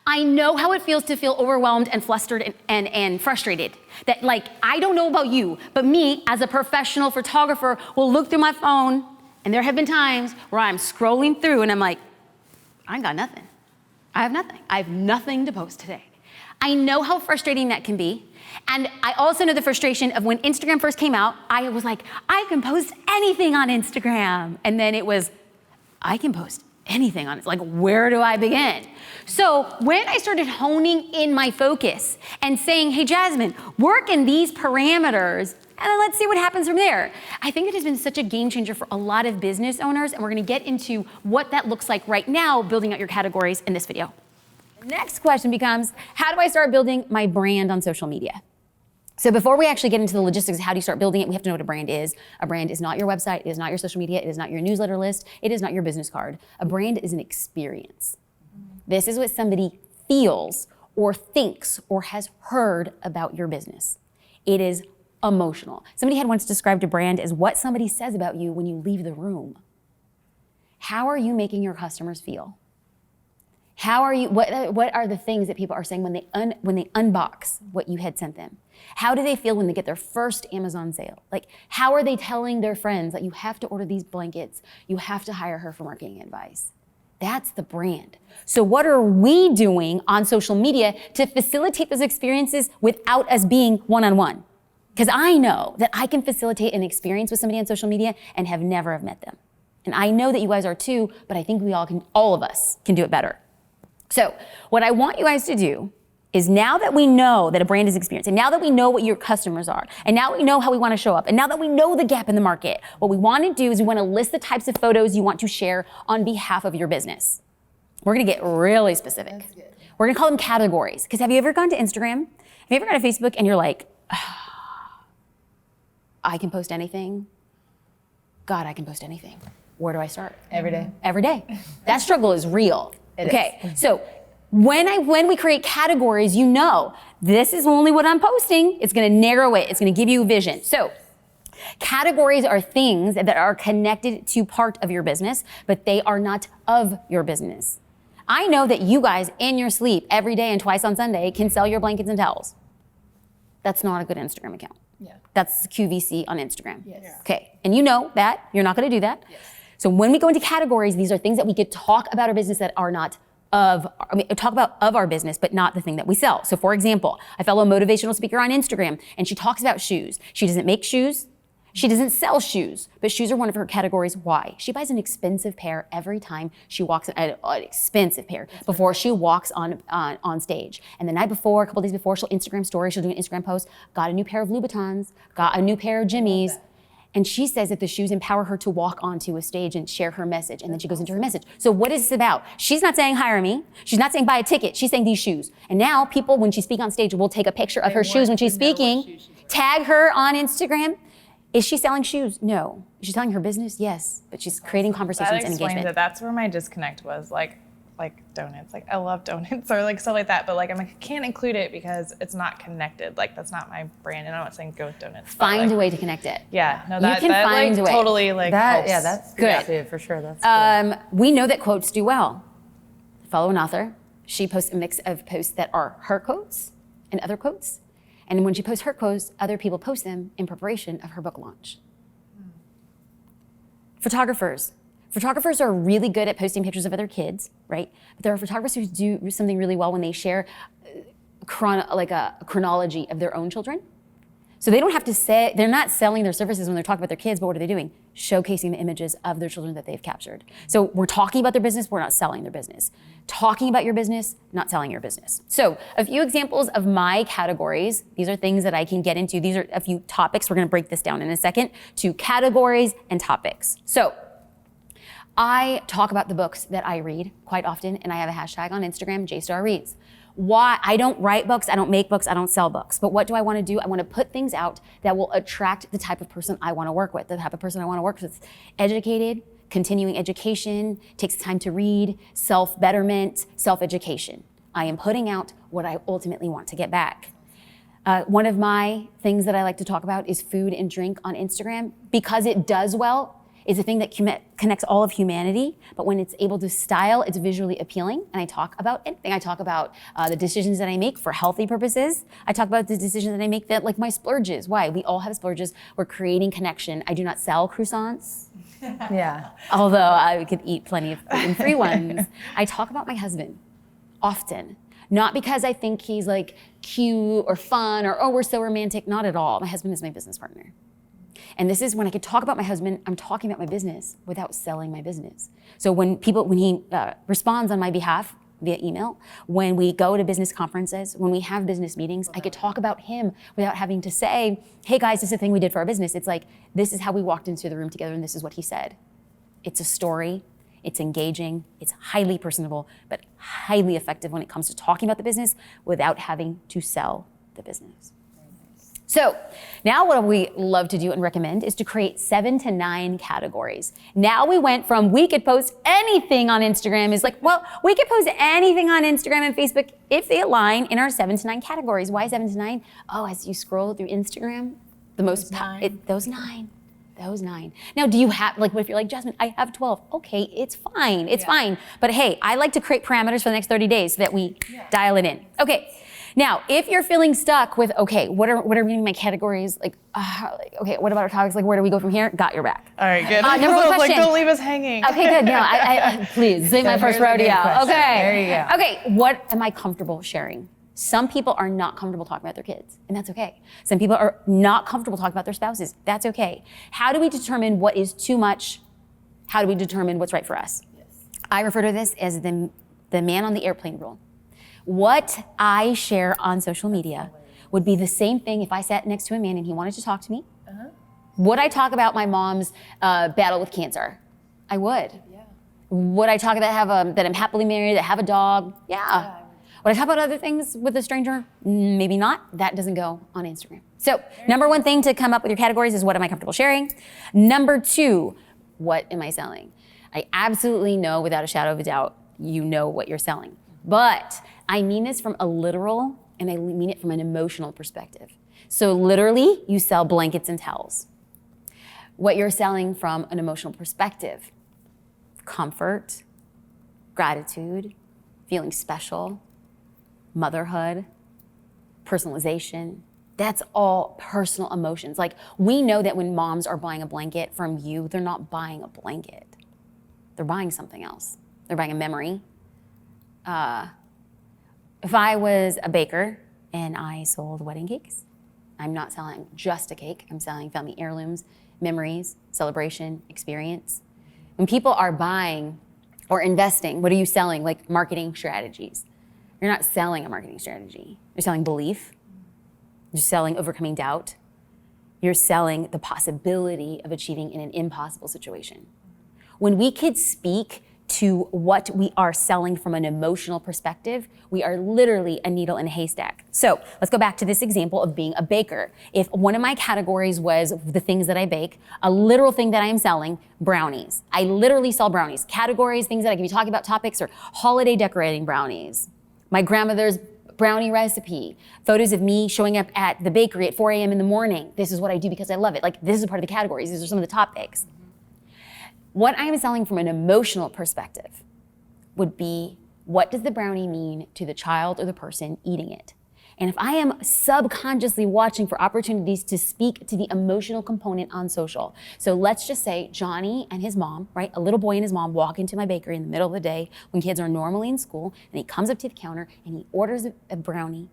I know how it feels to feel overwhelmed and flustered and frustrated. That like, I don't know about you, but me as a professional photographer will look through my phone, and there have been times where I'm scrolling through and I'm like, I ain't got nothing. I have nothing. I have nothing to post today. I know how frustrating that can be. And I also know the frustration of when Instagram first came out, I was like, I can post anything on Instagram. And then it was, I can post anything on it. Like, where do I begin? So when I started honing in my focus and saying, hey, Jasmine, work in these parameters, and then let's see what happens from there. I think it has been such a game changer for a lot of business owners, and we're gonna get into what that looks like right now, building out your categories in this video. Next question becomes, how do I start building my brand on social media? So before we actually get into the logistics of how do you start building it, we have to know what a brand is. A brand is not your website, it is not your social media, it is not your newsletter list, it is not your business card. A brand is an experience. This is what somebody feels or thinks or has heard about your business. It is emotional. Somebody had once described a brand as what somebody says about you when you leave the room. How are you making your customers feel? How are you, what are the things that people are saying when they unbox what you had sent them? How do they feel when they get their first Amazon sale? Like, how are they telling their friends that you have to order these blankets, you have to hire her for marketing advice? That's the brand. So what are we doing on social media to facilitate those experiences without us being one-on-one? Because I know that I can facilitate an experience with somebody on social media and have never have met them. And I know that you guys are too, but I think all of us can do it better. So what I want you guys to do is, now that we know that a brand is experience, and now that we know what your customers are, and now we know how we want to show up, and now that we know the gap in the market, what we want to do is we want to list the types of photos you want to share on behalf of your business. We're going to get really specific. We're going to call them categories. Because have you ever gone to Instagram? Have you ever gone to Facebook and you're like, I can post anything? God, I can post anything. Where do I start? Every day. Every day. That struggle is real. Okay, so when we create categories, you know, this is only what I'm posting. It's gonna narrow it, it's gonna give you vision. So categories are things that are connected to part of your business, but they are not of your business. I know that you guys in your sleep every day and twice on Sunday can sell your blankets and towels. That's not a good Instagram account. Yeah. That's QVC on Instagram. Yes. Okay, and you know that, you're not gonna do that. Yes. So when we go into categories, these are things that we could talk about our business that are not talk about of our business, but not the thing that we sell. So for example, I follow a motivational speaker on Instagram, and she talks about shoes. She doesn't make shoes. She doesn't sell shoes, but shoes are one of her categories. Why? She buys an expensive pair every time she walks, an expensive pair, before she walks on stage. And the night before, a couple days before, she'll Instagram story, she'll do an Instagram post, got a new pair of Louboutins, got a new pair of Jimmy's. And she says that the shoes empower her to walk onto a stage and share her message. And then she goes into her message. So what is this about? She's not saying hire me. She's not saying buy a ticket. She's saying these shoes. And now people, when she speaks on stage, will take a picture of her shoes when she's speaking, tag her on Instagram. Is she selling shoes? No. Is she selling her business? Yes. But she's creating conversations and engagement. That's where my disconnect was, like donuts. Like, I love donuts or like stuff like that, but like I can't include it because it's not connected. Like, that's not my brand, and I'm not saying go with donuts. Find a way to connect it. Yeah, no, You can find a way. Totally like helps. Yeah, that's Good. too, for sure. That's good. We know that quotes do well. Follow an author. She posts a mix of posts that are her quotes and other quotes. And when she posts her quotes, other people post them in preparation of her book launch. Photographers. Photographers are really good at posting pictures of other kids, right? But there are photographers who do something really well when they share a chronology of their own children. So they don't have to say, they're not selling their services when they're talking about their kids, but what are they doing? Showcasing the images of their children that they've captured. So we're talking about their business, we're not selling their business. Talking about your business, not selling your business. So a few examples of my categories. These are things that I can get into. These are a few topics. We're gonna break this down in a second to categories and topics. So I talk about the books that I read quite often, and I have a hashtag on Instagram, JStarReads. Why? I don't write books, I don't make books, I don't sell books. But what do I want to do? I want to put things out that will attract the type of person I want to work with. The type of person I want to work with is educated, continuing education, takes time to read, self-betterment, self-education. I am putting out what I ultimately want to get back. One of my things that I like to talk about is food and drink on Instagram. Because it does well, is a thing that connects all of humanity, but when it's able to style, it's visually appealing. And I talk about anything. I talk about the decisions that I make for healthy purposes. I talk about the decisions that I make that, like my splurges. Why? We all have splurges. We're creating connection. I do not sell croissants. Yeah. Although I could eat plenty of free ones. I talk about my husband often. Not because I think he's like cute or fun or, oh, we're so romantic. Not at all. My husband is my business partner. And this is when I could talk about my husband, I'm talking about my business without selling my business. So when he responds on my behalf via email, when we go to business conferences, when we have business meetings, I could talk about him without having to say, hey guys, this is the thing we did for our business. It's like, this is how we walked into the room together and this is what he said. It's a story, it's engaging, it's highly personable, but highly effective when it comes to talking about the business without having to sell the business. So now what we love to do and recommend is to create 7 to 9 categories. Now we went from we could post anything on Instagram is like, well, we could post anything on Instagram and Facebook if they align in our 7 to 9 categories. Why 7 to 9? Oh, as you scroll through Instagram, those 9. Now, do you have, like, what if you're like, Jasmine, I have 12. Okay, it's fine, fine. But hey, I like to create parameters for the next 30 days so that we dial it in. Okay. Now, if you're feeling stuck with, okay, what are my categories? Like, okay, what about our topics? Like, where do we go from here? Got your back. All right, good. Number one question. Like, don't leave us hanging. Okay, good. No, I please, this ain't my first rodeo. Okay. There you go. Okay, what am I comfortable sharing? Some people are not comfortable talking about their kids, and that's okay. Some people are not comfortable talking about their spouses. That's okay. How do we determine what is too much? How do we determine what's right for us? Yes. I refer to this as the man on the airplane rule. What I share on social media would be the same thing if I sat next to a man and he wanted to talk to me. Would I talk about my mom's battle with cancer? I would. Yeah. Would I talk about that I'm happily married, that I have a dog? Yeah. Would I talk about other things with a stranger? Maybe not. That doesn't go on Instagram. So number one thing to come up with your categories is what am I comfortable sharing? Number 2, what am I selling? I absolutely know without a shadow of a doubt, you know what you're selling. But I mean this from a literal and I mean it from an emotional perspective. So literally, you sell blankets and towels. What you're selling from an emotional perspective, comfort, gratitude, feeling special, motherhood, personalization, that's all personal emotions. Like, we know that when moms are buying a blanket from you, they're not buying a blanket. They're buying something else. They're buying a memory. If I was a baker and I sold wedding cakes, I'm not selling just a cake. I'm selling family heirlooms, memories, celebration, experience. When people are buying or investing, what are you selling? Like marketing strategies. You're not selling a marketing strategy. You're selling belief. You're selling overcoming doubt. You're selling the possibility of achieving in an impossible situation. When we could speak to what we are selling from an emotional perspective, we are literally a needle in a haystack. So let's go back to this example of being a baker. If one of my categories was the things that I bake, a literal thing that I am selling, brownies. I literally sell brownies. Categories, things that I can be talking about, topics, or holiday decorating brownies. My grandmother's brownie recipe, photos of me showing up at the bakery at 4 a.m. in the morning. This is what I do because I love it. Like, this is part of the categories. These are some of the topics. What I am selling from an emotional perspective would be, what does the brownie mean to the child or the person eating it? And if I am subconsciously watching for opportunities to speak to the emotional component on social. So let's just say Johnny and his mom, right? A little boy and his mom walk into my bakery in the middle of the day when kids are normally in school, and he comes up to the counter and he orders a brownie.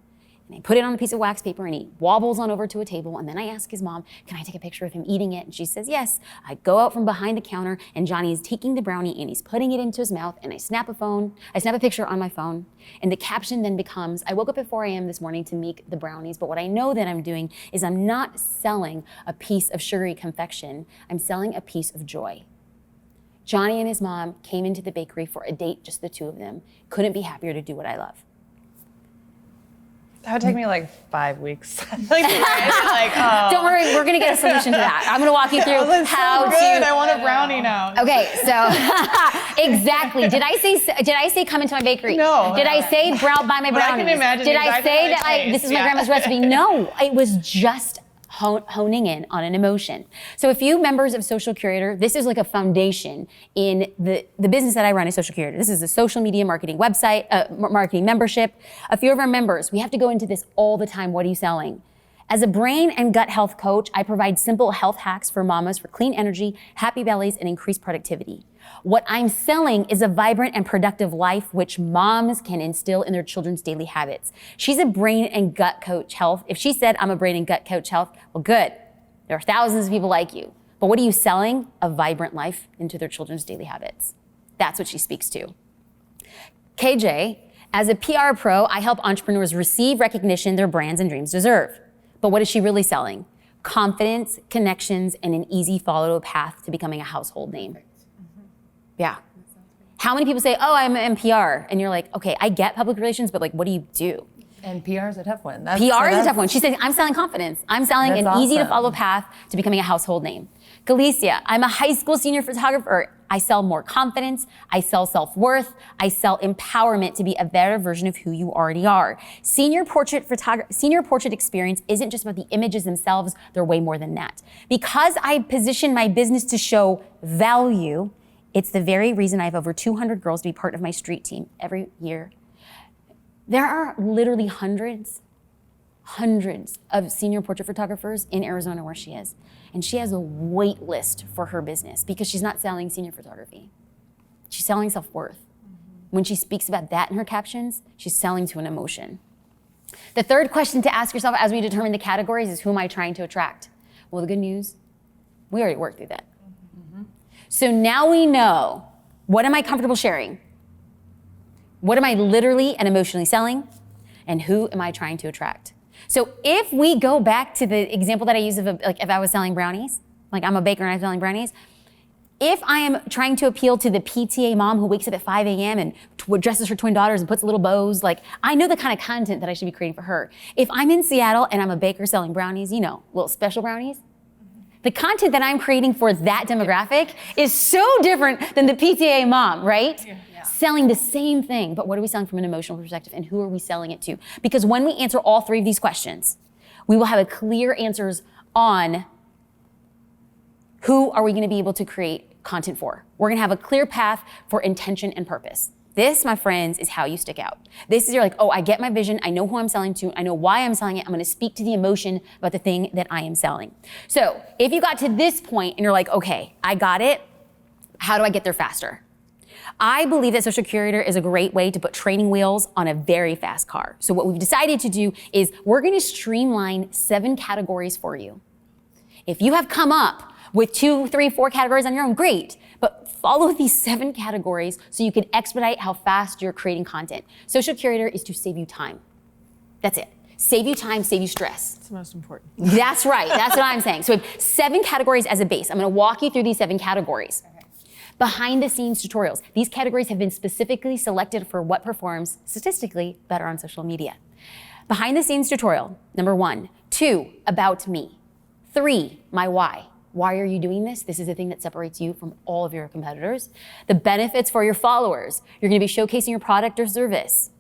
And I put it on a piece of wax paper and he wobbles on over to a table, and then I ask his mom, can I take a picture of him eating it? And she says, yes. I go out from behind the counter and Johnny is taking the brownie and he's putting it into his mouth, and I snap a picture on my phone, and the caption then becomes, I woke up at 4 a.m. this morning to make the brownies, but what I know that I'm doing is I'm not selling a piece of sugary confection, I'm selling a piece of joy. Johnny and his mom came into the bakery for a date, just the two of them. Couldn't be happier to do what I love. That would take me like 5 weeks. Oh. Don't worry, we're gonna get a solution to that. I'm gonna walk you through how to. I want a brownie now. Okay, so exactly. Did I say come into my bakery? No. Did I say buy my brownies? I can imagine Did I exactly say how it that tastes. this is my grandma's recipe? No, it was just honing in on an emotion. So a few members of Social Curator, this is like a foundation in the business that I run is Social Curator. This is a social media marketing website, marketing membership. A few of our members, we have to go into this all the time. What are you selling? As a brain and gut health coach, I provide simple health hacks for mamas for clean energy, happy bellies, and increased productivity. What I'm selling is a vibrant and productive life which moms can instill in their children's daily habits. She's a brain and gut coach health. If she said, I'm a brain and gut coach health, well, good. There are thousands of people like you. But what are you selling? A vibrant life into their children's daily habits. That's what she speaks to. KJ, as a PR pro, I help entrepreneurs receive recognition their brands and dreams deserve. But what is she really selling? Confidence, connections, and an easy follow path to becoming a household name. Yeah. How many people say, oh, I'm an PR? And you're like, okay, I get public relations, but like, what do you do? And PR is a tough one. PR is a tough one. She says, I'm selling confidence. I'm selling an easy to follow path to becoming a household name. Galicia, I'm a high school senior photographer. I sell more confidence. I sell self-worth. I sell empowerment to be a better version of who you already are. Senior portrait experience isn't just about the images themselves. They're way more than that. Because I position my business to show value, it's the very reason I have over 200 girls to be part of my street team every year. There are literally hundreds of senior portrait photographers in Arizona where she is. And she has a wait list for her business because she's not selling senior photography. She's selling self-worth. When she speaks about that in her captions, she's selling to an emotion. The third question to ask yourself as we determine the categories is, who am I trying to attract? Well, the good news, we already worked through that. So now we know, what am I comfortable sharing? What am I literally and emotionally selling? And who am I trying to attract? So if we go back to the example that I used of if I was selling brownies, like I'm a baker and I'm selling brownies, if I am trying to appeal to the PTA mom who wakes up at 5 a.m. and dresses her twin daughters and puts little bows, like I know the kind of content that I should be creating for her. If I'm in Seattle and I'm a baker selling brownies, little special brownies, the content that I'm creating for that demographic is so different than the PTA mom, right? Yeah. Selling the same thing, but what are we selling from an emotional perspective and who are we selling it to? Because when we answer all three of these questions, we will have a clear answers on who are we gonna be able to create content for. We're gonna have a clear path for intention and purpose. This, my friends, is how you stick out. This is you're like, oh, I get my vision. I know who I'm selling to. I know why I'm selling it. I'm gonna speak to the emotion about the thing that I am selling. So if you got to this point and you're like, okay, I got it, how do I get there faster? I believe that Social Curator is a great way to put training wheels on a very fast car. So what we've decided to do is we're gonna streamline 7 categories for you. If you have come up with 2, 3, 4 categories on your own, great. But follow these 7 categories so you can expedite how fast you're creating content. Social Curator is to save you time. That's it. Save you time, save you stress. It's the most important. That's right. That's what I'm saying. So we have 7 categories as a base. I'm gonna walk you through these 7 categories. Okay. Behind the scenes tutorials. These categories have been specifically selected for what performs statistically better on social media. Behind the scenes tutorial, number 1. 2, about me. 3, my why. Why are you doing this? This is the thing that separates you from all of your competitors. The benefits for your followers. You're gonna be showcasing your product or service.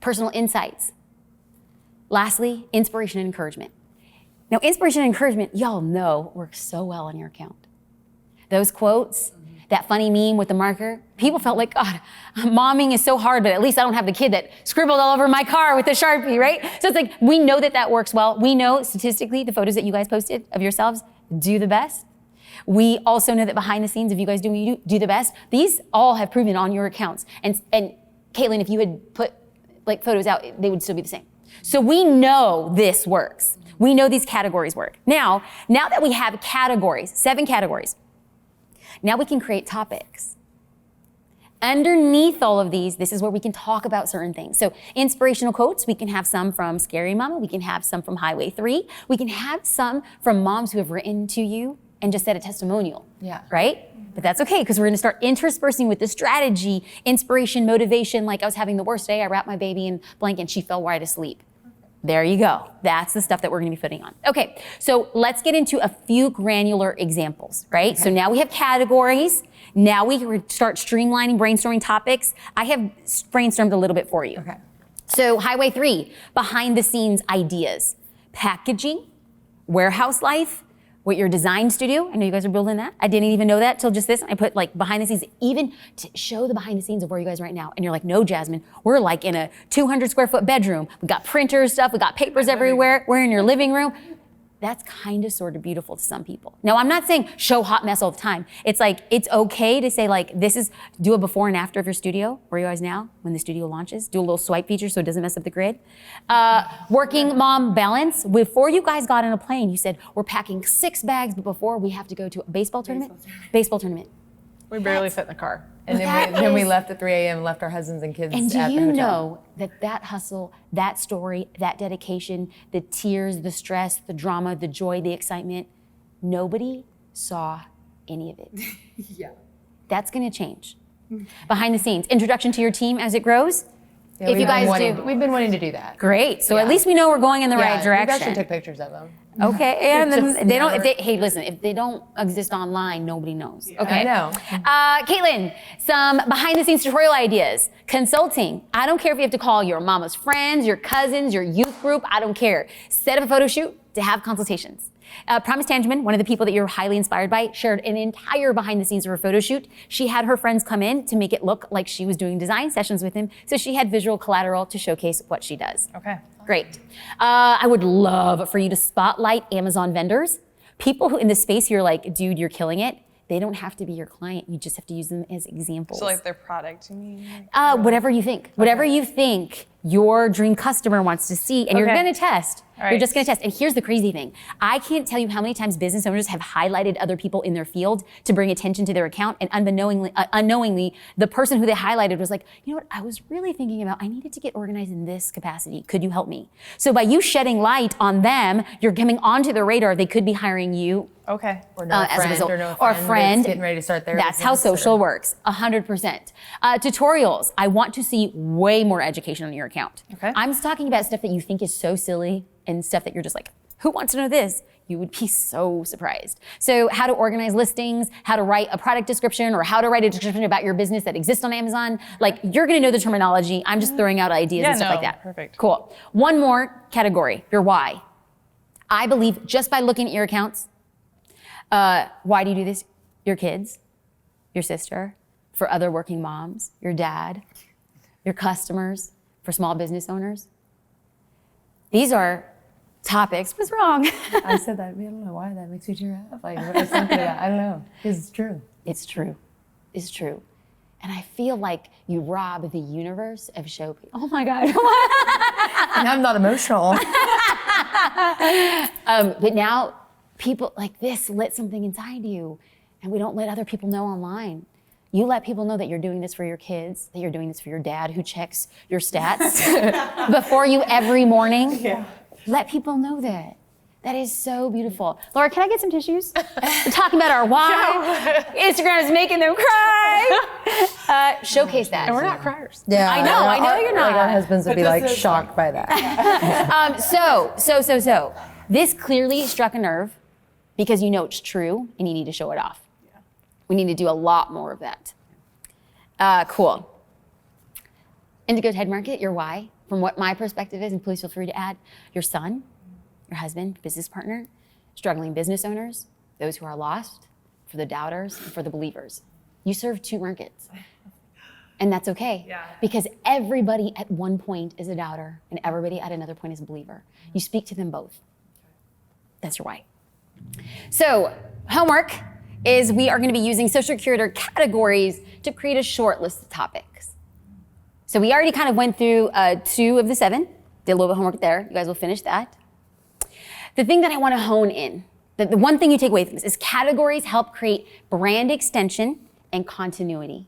Personal insights. Lastly, inspiration and encouragement. Now, inspiration and encouragement, y'all know, works so well on your account. Those quotes, that funny meme with the marker, people felt like, God, momming is so hard, but at least I don't have the kid that scribbled all over my car with a Sharpie, right? So it's like, we know that that works well. We know statistically the photos that you guys posted of yourselves do the best. We also know that behind the scenes, if you guys do the best, these all have proven on your accounts. And Caitlin, if you had put like photos out, they would still be the same. So we know this works. We know these categories work. Now that we have categories, 7 categories, now we can create topics. Underneath all of these, this is where we can talk about certain things. So inspirational quotes, we can have some from Scary Mama, we can have some from Highway 3, we can have some from moms who have written to you and just said a testimonial, right? But that's okay, because we're gonna start interspersing with the strategy, inspiration, motivation, like I was having the worst day, I wrapped my baby in blanket and she fell right asleep. There you go. That's the stuff that we're gonna be putting on. Okay, so let's get into a few granular examples, right? Okay. So now we have categories. Now we start streamlining, brainstorming topics. I have brainstormed a little bit for you. Okay. So Highway 3, behind the scenes ideas, packaging, warehouse life with your design studio. I know you guys are building that. I didn't even know that till just this. I put like behind the scenes, even to show the behind the scenes of where you guys are right now. And you're like, no, Jasmine, we're like in a 200 square foot bedroom. We got printers, stuff, we got papers everywhere. We're in your living room. That's kind of sort of beautiful to some people. Now, I'm not saying show hot mess all the time. It's like, it's okay to say like, do a before and after of your studio, where you guys now, when the studio launches, do a little swipe feature so it doesn't mess up the grid. Working mom balance. Before you guys got on a plane, you said, we're packing 6 bags, but before we have to go to a baseball tournament. We barely fit in the car. And then we left at 3 a.m. and left our husbands and kids And do at the you hotel. know that hustle, that story, that dedication, the tears, the stress, the drama, the joy, the excitement, nobody saw any of it. Yeah. That's gonna change. Behind the scenes, introduction to your team as it grows. Yeah, if you guys we've been wanting to do that. great. So at least we know we're going in the right We direction. actually took pictures of them. Okay, and then Just they don't. never- Hey, listen. If they don't exist online, nobody knows. Okay. I know. Caitlin, some behind-the-scenes tutorial ideas. Consulting. I don't care if you have to call your mama's friends, your cousins, your youth group. I don't care. Set up a photo shoot to have consultations. Promise Tangeman, one of the people that you're highly inspired by, shared an entire behind the scenes of her photo shoot. She had her friends come in to make it look like she was doing design sessions with him, so she had visual collateral to showcase what she does. Okay. Great. I would love for you to spotlight Amazon vendors. People who in the space, you're like, dude, you're killing it. They don't have to be your client. You just have to use them as examples. So like their product, you mean? Whatever you think. Whatever you think your dream customer wants to see, and you're Okay. gonna test. All right. You're just gonna test. And here's the crazy thing. I can't tell you how many times business owners have highlighted other people in their field to bring attention to their account, and unknowingly, the person who they highlighted was like, you know what, I was really thinking about, I needed to get organized in this capacity. Could you help me? So by you shedding light on them, you're coming onto their radar. They could be hiring you Okay. Or no as a friend, result, or no or a friend friend. that's getting ready to start their That's how business, social or- works, 100%. Tutorials. I want to see way more education on your account. Okay. I'm talking about stuff that you think is so silly and stuff that you're just like, who wants to know this? You would be so surprised. So how to organize listings, how to write a product description, or how to write a description about your business that exists on Amazon. Like, you're gonna know the terminology. I'm just throwing out ideas Yeah, and stuff no, like that. perfect. Cool. One more category, your why. I believe just by looking at your accounts, why do you do this? Your kids, your sister, for other working moms, your dad, your customers, for small business owners. These are topics. What's wrong? I said that. I don't know why that makes me tear up. Like, I was thinking about, I don't know. It's true. It's true. It's true. And I feel like you rob the universe of show. Oh my God. And I'm not emotional. But now people like this lit something inside you, and we don't let other people know online. You let people know that you're doing this for your kids, that you're doing this for your dad who checks your stats before you every morning. Yeah. Let people know that. That is so beautiful. Laura, can I get some tissues? We're talking about our why. Instagram is making them cry. Showcase that. And we're not criers. Yeah. I know you're not. Like, our husbands would be like shocked by that. So, this clearly struck a nerve because you know it's true and you need to show it off. Yeah. We need to do a lot more of that. Cool. Indigo Head Market, your why, from what my perspective is, and please feel free to add, your son, your husband, business partner, struggling business owners, those who are lost, for the doubters, and for the believers. You serve 2 markets. And that's okay. Yeah. Because everybody at one point is a doubter and everybody at another point is a believer. You speak to them both. That's your why. So, homework is we are going to be using social curator categories to create a short list of topics. So we already kind of went through 2 of the 7, did a little bit of homework there. You guys will finish that. The thing that I want to hone in, the one thing you take away from this is categories help create brand extension and continuity.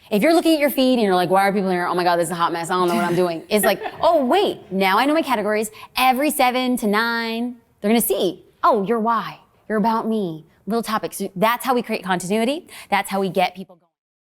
If you're looking at your feed and you're like, why are people here? Oh my God, this is a hot mess. I don't know what I'm doing. It's like, oh wait, now I know my categories. Every 7 to 9, they're gonna see, oh, you're why, you're about me, little topics. That's how we create continuity. That's how we get people going.